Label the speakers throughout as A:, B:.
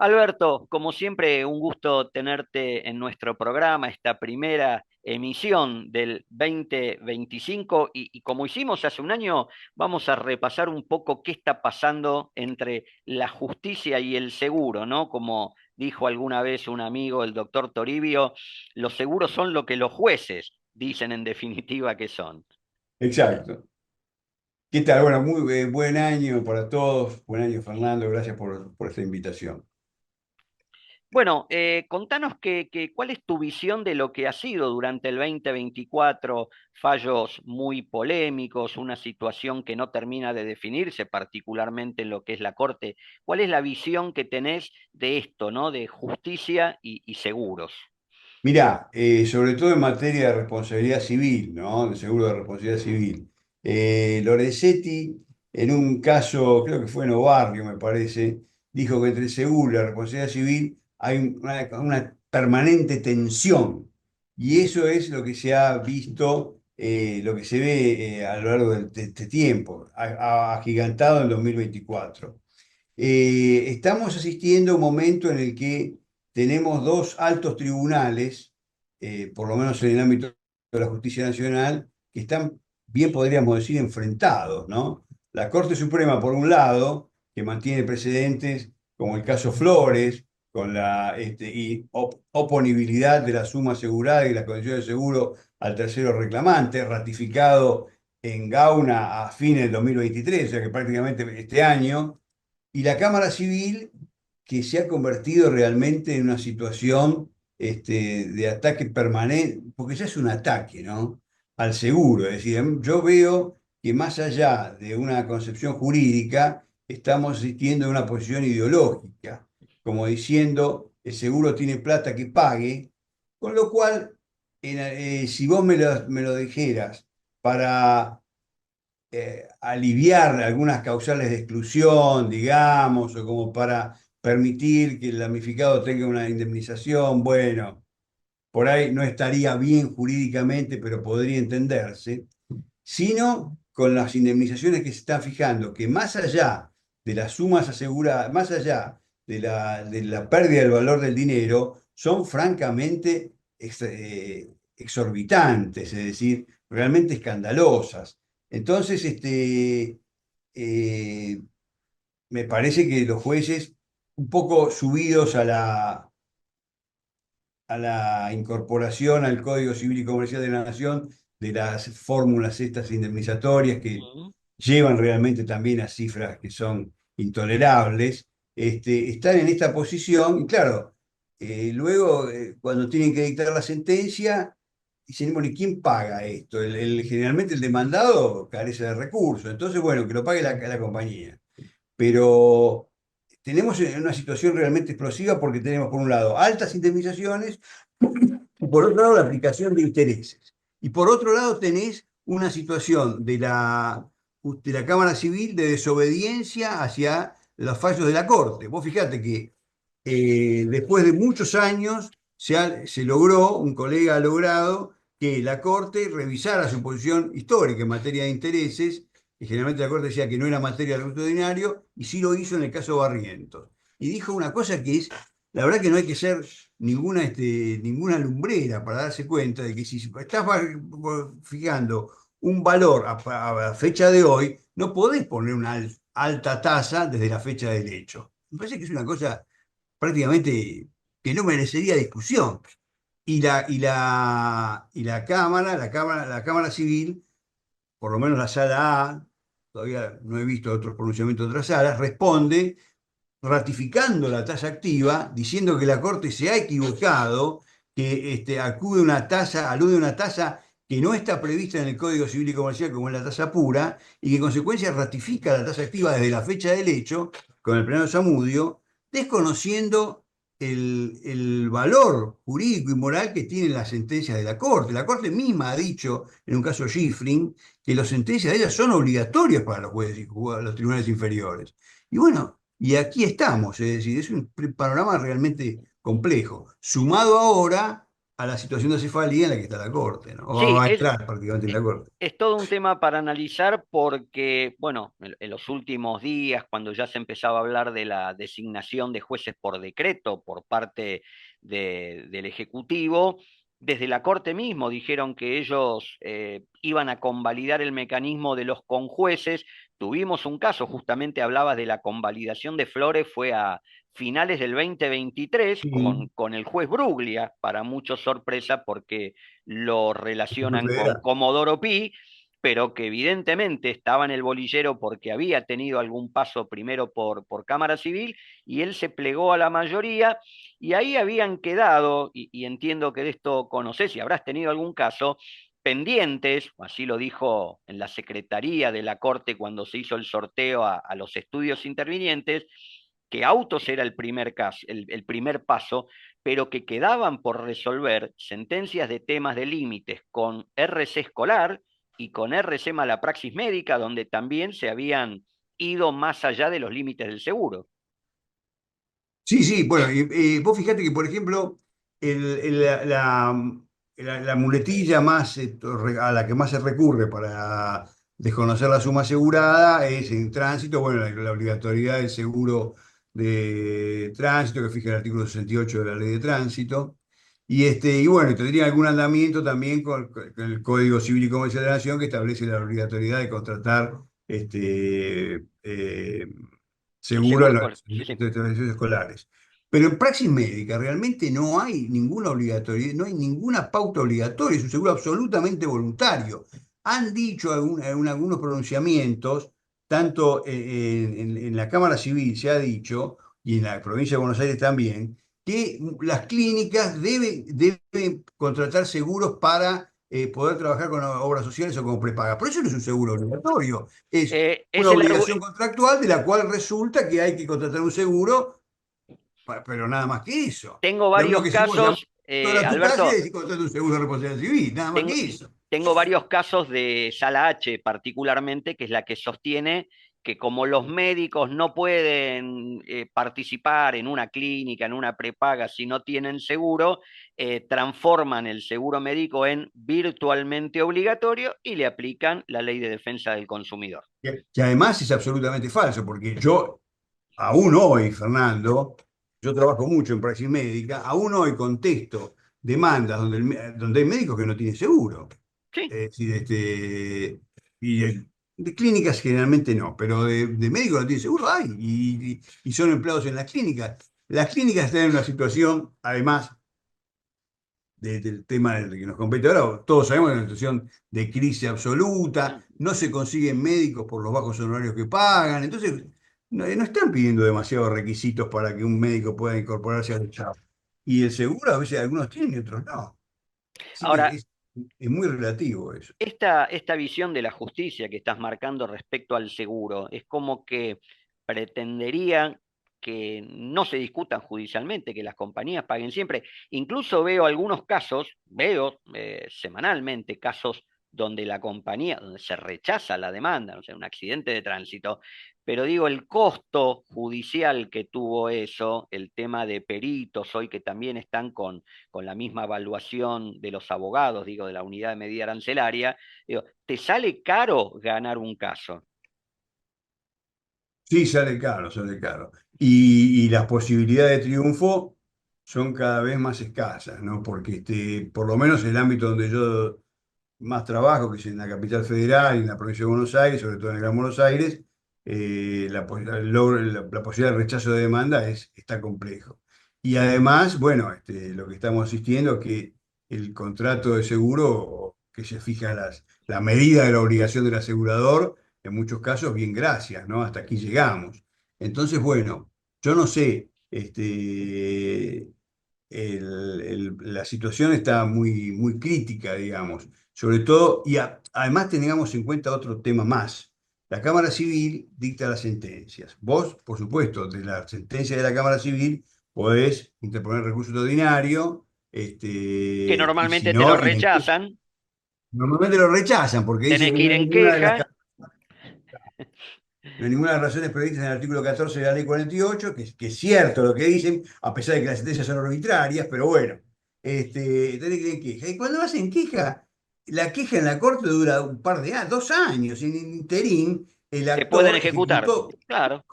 A: Alberto, como siempre, un gusto tenerte en nuestro programa, esta primera emisión del 2025 y como hicimos hace un año, vamos a repasar un poco qué está pasando entre la justicia y el seguro, ¿no? Como dijo alguna vez un amigo, el doctor Toribio, los seguros son lo que los jueces dicen en definitiva que son.
B: Exacto. ¿Qué tal? Bueno, muy buen año para todos. Buen año, Fernando. Gracias por esta invitación.
A: Bueno, contanos cuál es tu visión de lo que ha sido durante el 2024, fallos muy polémicos, una situación que no termina de definirse, particularmente en lo que es la Corte. ¿Cuál es la visión que tenés de esto, ¿no? De justicia y seguros.
B: Mirá, sobre todo en materia de responsabilidad civil, ¿no? De seguro de responsabilidad civil. Lorenzetti, en un caso, creo que fue en Obarrio, me parece, dijo que entre el seguro y la responsabilidad civil hay una permanente tensión. Y eso es lo que se ha visto, lo que se ve a lo largo de este tiempo, agigantado en 2024. Estamos asistiendo a un momento en el que tenemos dos altos tribunales, por lo menos en el ámbito de la justicia nacional, que están, bien podríamos decir, enfrentados, ¿no? La Corte Suprema, por un lado, que mantiene precedentes como el caso Flores, con la oponibilidad de la suma asegurada y las condiciones de seguro al tercero reclamante, ratificado en Gauna a fines del 2023, o sea que prácticamente este año, y la Cámara Civil, que se ha convertido realmente en una situación de ataque permanente, porque ya es un ataque, ¿no? Al seguro. Es decir, yo veo que más allá de una concepción jurídica, estamos asistiendo a una posición ideológica, como diciendo, el seguro tiene plata que pague, con lo cual, si vos me lo dijeras para aliviar algunas causales de exclusión, digamos, o como para permitir que el damnificado tenga una indemnización, bueno, por ahí no estaría bien jurídicamente, pero podría entenderse, sino con las indemnizaciones que se están fijando, que más allá de las sumas aseguradas, más allá de la pérdida del valor del dinero, son francamente exorbitantes, es decir, realmente escandalosas. Entonces, eh, me parece que los jueces, un poco subidos a la incorporación al Código Civil y Comercial de la Nación de las fórmulas estas indemnizatorias que
A: Ujú.
B: llevan realmente también a cifras que son intolerables, están en esta posición y claro, luego cuando tienen que dictar la sentencia, dicen, bueno, ¿y quién paga esto? Generalmente el demandado carece de recursos, entonces bueno, que lo pague la compañía. Pero tenemos una situación realmente explosiva porque tenemos, por un lado, altas indemnizaciones y por otro lado, la aplicación de intereses. Y por otro lado, tenés una situación de la Cámara Civil de desobediencia hacia los fallos de la Corte. Vos fijate que después de muchos años se logró, un colega ha logrado que la Corte revisara su posición histórica en materia de intereses, y generalmente la Corte decía que no era materia del rito ordinario, y sí lo hizo en el caso Barrientos. Y dijo una cosa que es, la verdad que no hay que ser ninguna lumbrera para darse cuenta de que si estás fijando un valor a fecha de hoy, no podés poner una alta tasa desde la fecha del hecho. Me parece que es una cosa prácticamente que no merecería discusión. Y la Cámara Civil, por lo menos la sala A, todavía no he visto otros pronunciamientos de otras salas, responde ratificando la tasa activa, diciendo que la Corte se ha equivocado, que alude a una tasa que no está prevista en el Código Civil y Comercial como es la tasa pura, y que en consecuencia ratifica la tasa activa desde la fecha del hecho, con el pleno Zamudio, desconociendo el valor jurídico y moral que tienen las sentencias de la Corte. La Corte misma ha dicho, en un caso Schifrin, que las sentencias de ellas son obligatorias para los jueces y los tribunales inferiores. Y bueno, y aquí estamos, es decir, es un panorama realmente complejo, sumado ahora a la situación de acefalía en la que está la Corte, ¿no? O
A: Sí,
B: va a entrar prácticamente en
A: e-
B: la Corte.
A: es todo un tema para analizar porque, bueno, en los últimos días, cuando ya se empezaba a hablar de la designación de jueces por decreto por parte del Ejecutivo, desde la Corte mismo dijeron que ellos iban a convalidar el mecanismo de los conjueces. Tuvimos un caso, justamente hablabas de la convalidación de Flores, fue a finales del 2023
B: Sí,
A: con el juez Bruglia, para muchos sorpresa porque lo
B: el juez
A: relacionan con
B: federal.
A: Comodoro Pi, pero que evidentemente estaba en el bolillero porque había tenido algún paso primero por Cámara Civil y él se plegó a la mayoría y ahí habían quedado, y entiendo que de esto conocés y habrás tenido algún caso, pendientes, así lo dijo en la Secretaría de la Corte cuando se hizo el sorteo a los estudios intervinientes, que autos era el primer caso, el primer paso, pero que quedaban por resolver sentencias de temas de límites con RC escolar y con RC malapraxis médica, donde también se habían ido más allá de los límites del seguro.
B: Sí, sí, bueno, y vos fijate que, por ejemplo, la muletilla más, a la que más se recurre para desconocer la suma asegurada es en tránsito, bueno, la obligatoriedad del seguro de tránsito que fija el artículo 68 de la ley de tránsito. Y bueno, tendría algún andamiento también con el Código Civil y Comercial de la Nación que establece la obligatoriedad de contratar
A: El
B: seguro
A: seguro
B: en
A: escolar,
B: los
A: sí, sí.
B: servicios escolares. Pero en praxis médica realmente no hay ninguna obligatoriedad, no hay ninguna pauta obligatoria, es un seguro absolutamente voluntario. Han dicho algunos pronunciamientos, tanto en la Cámara Civil se ha dicho, y en la provincia de Buenos Aires también, que las clínicas deben contratar seguros para poder trabajar con obras sociales o como prepaga. Por eso no es un seguro obligatorio, es
A: Es
B: una
A: el
B: obligación contractual de la cual resulta que hay que contratar un seguro, pero nada más que eso.
A: tengo
B: Lo mismo
A: varios
B: que si vos llamás
A: casos,
B: a tu casa y
A: Alberto,
B: decís contratar un seguro de responsabilidad civil, nada más
A: tengo,
B: que eso.
A: tengo varios casos de Sala H particularmente, que es la que sostiene que como los médicos no pueden participar en una clínica, en una prepaga, si no tienen seguro, transforman el seguro médico en virtualmente obligatorio y le aplican la ley de defensa del consumidor.
B: Que además es absolutamente falso, porque yo, aún hoy, Fernando, yo trabajo mucho en praxis médica, aún hoy contesto demandas donde hay médicos que no tienen seguro.
A: Sí,
B: Es decir, y de clínicas generalmente no, pero de médicos no tienen seguro hay, y son empleados en las clínicas. Las clínicas están en una situación, además del tema del que nos compete ahora, todos sabemos, en una situación de crisis absoluta, no se consiguen médicos por los bajos honorarios que pagan, entonces no están pidiendo demasiados requisitos para que un médico pueda incorporarse al Estado. Y el seguro a veces algunos tienen y otros no. Así que
A: ahora,
B: es muy relativo eso.
A: esta visión de la justicia que estás marcando respecto al seguro es como que pretendería que no se discutan judicialmente, que las compañías paguen siempre. Incluso veo algunos casos, veo semanalmente casos donde la compañía, donde se rechaza la demanda, no sé, un accidente de tránsito, pero digo, el costo judicial que tuvo eso, el tema de peritos hoy que también están con la misma evaluación de los abogados, digo, de la unidad de medida arancelaria, digo, te sale caro ganar un caso.
B: Sí, sale caro, sale caro. Y las posibilidades de triunfo son cada vez más escasas, ¿no? Porque por lo menos en el ámbito donde yo más trabajo, que es en la capital federal y en la provincia de Buenos Aires, sobre todo en el Gran Buenos Aires, la posibilidad de rechazo de demanda está complejo. Y además, bueno, lo que estamos asistiendo es que el contrato de seguro, que se fija la medida de la obligación del asegurador, en muchos casos, bien gracias, ¿no? Hasta aquí llegamos. Entonces, bueno, yo no sé, la situación está muy, muy crítica, digamos. Sobre todo, además tengamos en cuenta otro tema más. La Cámara Civil dicta las sentencias. Vos, por supuesto, de la sentencia de la Cámara Civil podés interponer recurso ordinario,
A: Que
B: y si
A: normalmente te lo
B: no,
A: rechazan,
B: normalmente lo rechazan porque dicen
A: tenés
B: que
A: que
B: no
A: ir
B: hay
A: en
B: ninguna de las
A: queja.
B: no hay ninguna de las razones previstas en el artículo 14 de la ley 48, que es cierto lo que dicen, a pesar de que las sentencias son arbitrarias, pero bueno. tenés que ir en queja. Y cuando vas en queja, la queja en la corte dura un par de años, 2 años. En el interín, el
A: Se pueden
B: actor
A: ejecutar.
B: ejecutó.
A: Claro.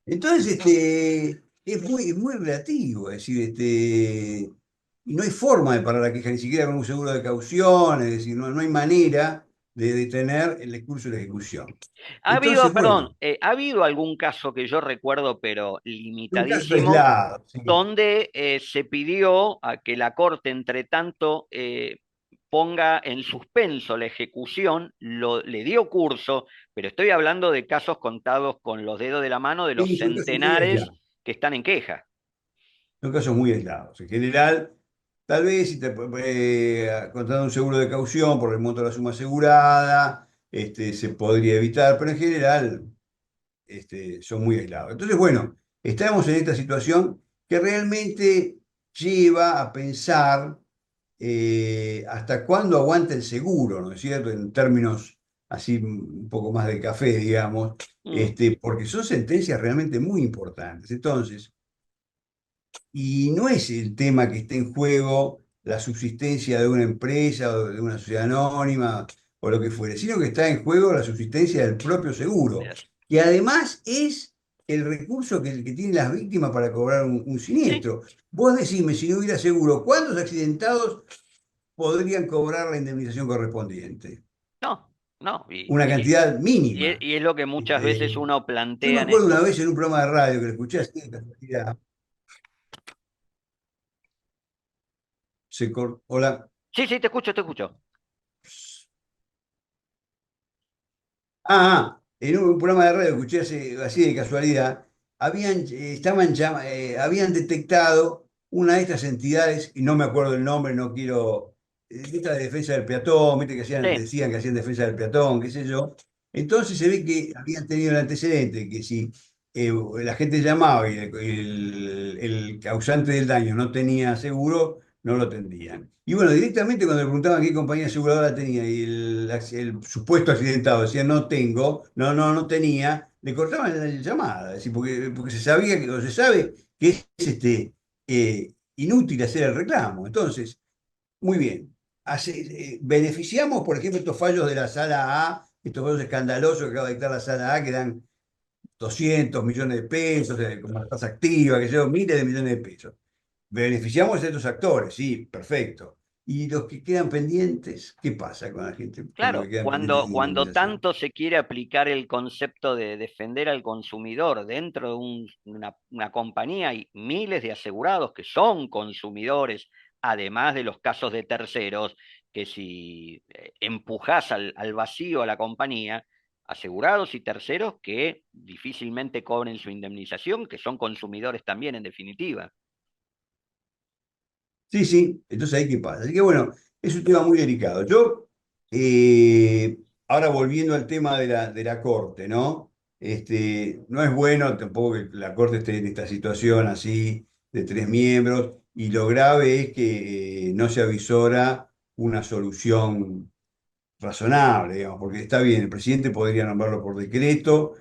B: Entonces, es muy relativo, es decir, y no hay forma de parar la queja, ni siquiera con un seguro de caución, es decir, no hay manera de detener el curso de la ejecución.
A: Ha habido,
B: Entonces,
A: perdón,
B: bueno,
A: ha habido algún caso que yo recuerdo, pero
B: un caso
A: limitadísimo,
B: aislado, sí.
A: donde se pidió a que la Corte, entre tanto, ponga en suspenso la ejecución, le dio curso, pero estoy hablando de casos contados con los dedos de la mano de los
B: Sí, son casos muy
A: centenares
B: aislados.
A: que están en queja.
B: Son casos muy aislados. En general, tal vez si te contratando un seguro de caución por el monto de la suma asegurada, se podría evitar, pero en general son muy aislados. Entonces, bueno, estamos en esta situación que realmente lleva a pensar hasta cuándo aguanta el seguro, ¿no es cierto? En términos así un poco más de café, digamos,
A: Mm,
B: porque son sentencias realmente muy importantes. Entonces, y no es el tema que esté en juego la subsistencia de una empresa o de una sociedad anónima o lo que fuere, sino que está en juego la subsistencia del propio seguro, que además es el recurso que tienen las víctimas para cobrar un
A: sí,
B: siniestro. Vos decime, si no hubiera seguro, ¿cuántos accidentados podrían cobrar la indemnización correspondiente?
A: no, no,
B: Una cantidad mínima.
A: y es lo que muchas veces uno
B: Yo me
A: plantea en
B: acuerdo una
A: estos.
B: vez en un programa de radio que lo escuché así de casualidad, hola.
A: Sí, sí, te escucho, te escucho.
B: En un programa de radio que escuché así de casualidad, habían detectado una de estas entidades, y no me acuerdo el nombre, no quiero, de esta de defensa del peatón, viste que
A: Sí,
B: decían que hacían defensa del peatón, qué sé yo. Entonces se ve que habían tenido el antecedente, que si la gente llamaba y el causante del daño no tenía seguro, no lo tendrían. Y bueno, directamente cuando le preguntaban qué compañía aseguradora tenía y el supuesto accidentado decía no tengo, no tenía, le cortaban la llamada, es decir, porque se sabía o se sabe que es inútil hacer el reclamo. Entonces, muy bien. Beneficiamos, por ejemplo, estos fallos de la sala A, estos fallos escandalosos que acaba de dictar la sala A, que dan 200 millones de pesos, con la tasa activa, que llevan miles de millones de pesos. Beneficiamos a estos actores, sí, perfecto. ¿Y los que quedan pendientes? ¿Qué pasa con la gente, con los que
A: claro,
B: quedan pendientes
A: cuando,
B: de
A: cuando
B: indemnización?
A: tanto se quiere aplicar el concepto de defender al consumidor dentro de una compañía, hay miles de asegurados que son consumidores, además de los casos de terceros, que si empujás al vacío a la compañía, asegurados y terceros que difícilmente cobren su indemnización, que son consumidores también en definitiva.
B: Sí, sí, entonces ahí qué pasa. Así que bueno, es un tema muy delicado. Ahora volviendo al tema de la Corte, ¿no? No es bueno tampoco que la Corte esté en esta situación así de 3 miembros, y lo grave es que no se avisora una solución razonable, digamos, porque está bien, el presidente podría nombrarlo por decreto,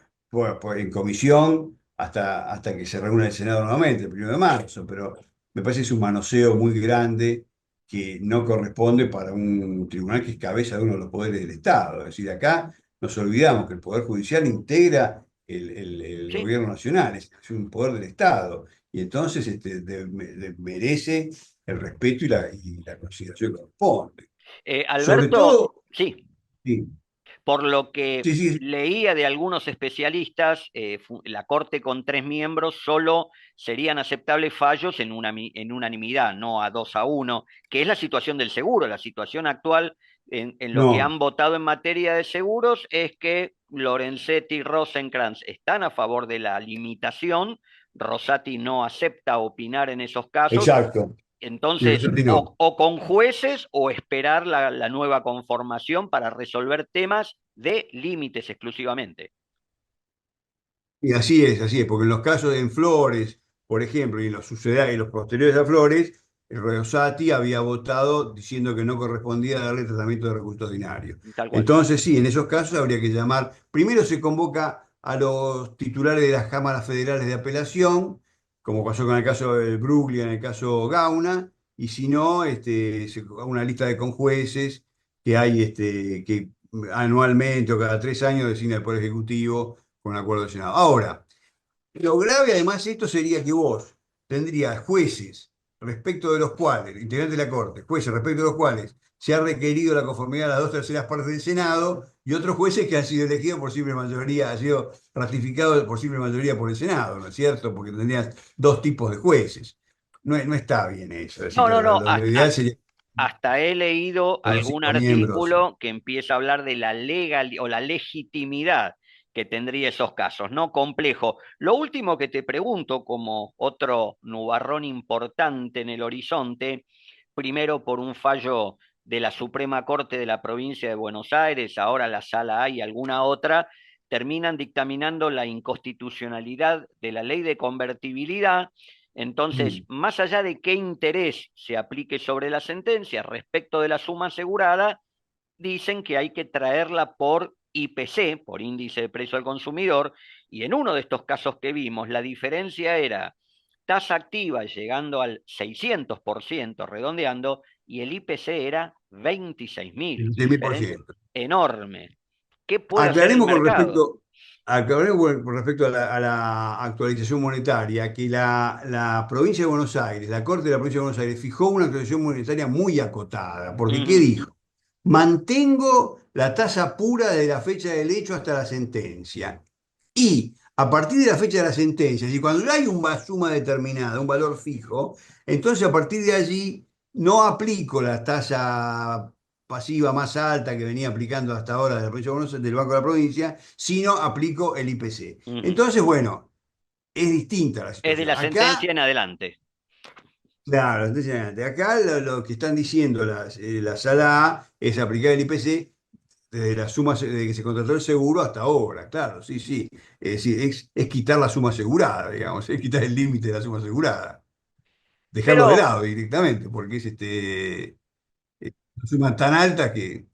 B: en comisión, hasta que se reúna el Senado nuevamente, el 1 de marzo, pero me parece que es un manoseo muy grande que no corresponde para un tribunal que es cabeza de uno de los poderes del Estado. Es decir, acá nos olvidamos que el Poder Judicial integra el
A: Sí.
B: gobierno nacional, es un poder del Estado, y entonces merece el respeto y la consideración que corresponde. Sobre
A: Alberto,
B: todo,
A: sí.
B: sí,
A: Por lo que
B: sí, sí,
A: leía de algunos especialistas, la Corte con 3 miembros solo serían aceptables fallos en unanimidad, no a 2-1, que es la situación del seguro. La situación actual en lo que
B: no,
A: han votado en materia de seguros es que Lorenzetti y Rosenkrantz están a favor de la limitación. Rosati no acepta opinar en esos casos.
B: exacto. Y
A: Entonces,
B: Rosati no.
A: o con jueces o esperar la nueva conformación para resolver temas de límites exclusivamente.
B: Y así es, porque en los casos en Flores, por ejemplo, y en los sucedá y los posteriores a Flores, el Rosati había votado diciendo que no correspondía darle tratamiento de recurso ordinario.
A: Tal cual.
B: Entonces, sí, en esos casos habría que llamar, primero se convoca a los titulares de las cámaras federales de apelación, como pasó con el caso del Brooklyn, en el caso Gauna, y si no, una lista de conjueces que hay que anualmente o cada 3 años designa el Poder Ejecutivo con acuerdo del Senado. Ahora, lo grave además de esto sería que vos tendrías jueces respecto de los cuales, integrantes de la Corte, jueces respecto de los cuales se ha requerido la conformidad de las 2/3 partes del Senado y otros jueces que han sido elegidos por simple mayoría, han sido ratificados por simple mayoría por el Senado, ¿no es cierto? Porque tendrías dos tipos de jueces. No está bien eso. Es
A: No,
B: decir,
A: no, no.
B: lo ideal sería
A: Hasta he leído
B: con los
A: algún
B: 5 miembros.
A: artículo que empieza a hablar de la legal o la legitimidad que tendría esos casos, ¿no? Complejo. Lo último que te pregunto, como otro nubarrón importante en el horizonte, primero por un fallo de la Suprema Corte de la provincia de Buenos Aires, ahora la Sala A y alguna otra, terminan dictaminando la inconstitucionalidad de la ley de convertibilidad. Entonces,
B: Mm.
A: más allá de qué interés se aplique sobre la sentencia respecto de la suma asegurada, dicen que hay que traerla por IPC, por índice de precio al consumidor, y en uno de estos casos que vimos, la diferencia era tasa activa llegando al 600%, redondeando, y el IPC era 26.000,
B: 16.000%.
A: diferencia enorme. ¿Qué puede hacer el
B: Aclaremos con
A: mercado?
B: respecto, aclaremos con respecto a la actualización monetaria, que la provincia de Buenos Aires, la Corte de la provincia de Buenos Aires, fijó una actualización monetaria muy acotada, porque ¿qué
A: Ujú,
B: dijo? Mantengo la tasa pura de la fecha del hecho hasta la sentencia. Y a partir de la fecha de la sentencia, y cuando ya hay una suma determinada, un valor fijo, entonces a partir de allí no aplico la tasa pasiva más alta que venía aplicando hasta ahora de la provincia de Buenos Aires, del Banco de la Provincia, sino aplico el IPC.
A: ujú.
B: Entonces, bueno, es distinta la
A: Es de
B: situación.
A: la sentencia
B: Acá,
A: en adelante.
B: claro, entonces, acá lo que están diciendo la sala A es aplicar el IPC desde la suma de que se contrató el seguro hasta ahora, claro, sí, sí. Es decir, es quitar la suma asegurada, digamos, es quitar el límite de la suma asegurada, dejarlo de
A: Pero
B: lado directamente, porque es una suma tan alta que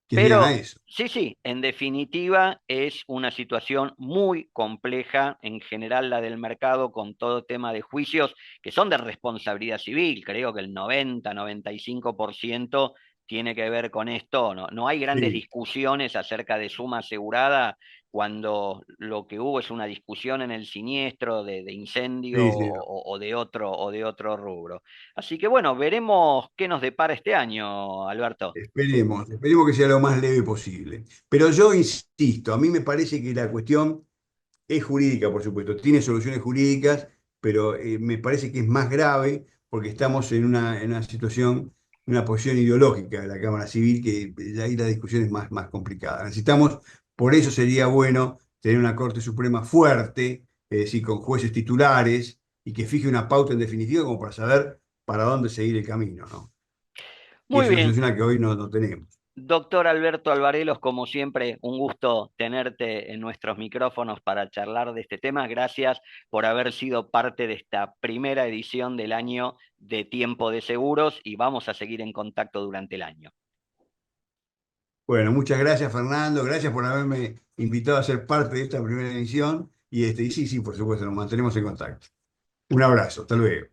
B: llegan a
A: Pero
B: eso.
A: sí, sí, en definitiva es una situación muy compleja, en general la del mercado, con todo tema de juicios que son de responsabilidad civil. Creo que el 90-95% tiene que ver con esto. No, no hay grandes
B: Sí,
A: discusiones acerca de suma asegurada cuando lo que hubo es una discusión en el siniestro de incendio
B: sí, sí.
A: o de otro rubro. Así que bueno, veremos qué nos depara este año, Alberto.
B: Esperemos que sea lo más leve posible. Pero yo insisto, a mí me parece que la cuestión es jurídica, por supuesto, tiene soluciones jurídicas, pero me parece que es más grave porque estamos en una situación, en una posición ideológica de la Cámara Civil, que ahí la discusión es más complicada. Necesitamos, por eso sería bueno tener una Corte Suprema fuerte, es decir, con jueces titulares y que fije una pauta en definitiva como para saber para dónde seguir el camino, ¿no? Y
A: Muy
B: es una
A: bien.
B: situación que hoy no tenemos.
A: Doctor Alberto Alvarelos, como siempre, un gusto tenerte en nuestros micrófonos para charlar de este tema. Gracias por haber sido parte de esta primera edición del año de Tiempo de Seguros y vamos a seguir en contacto durante el año.
B: Bueno, muchas gracias, Fernando. Gracias por haberme invitado a ser parte de esta primera edición. Y sí, sí, por supuesto, nos mantenemos en contacto. Un abrazo, hasta luego.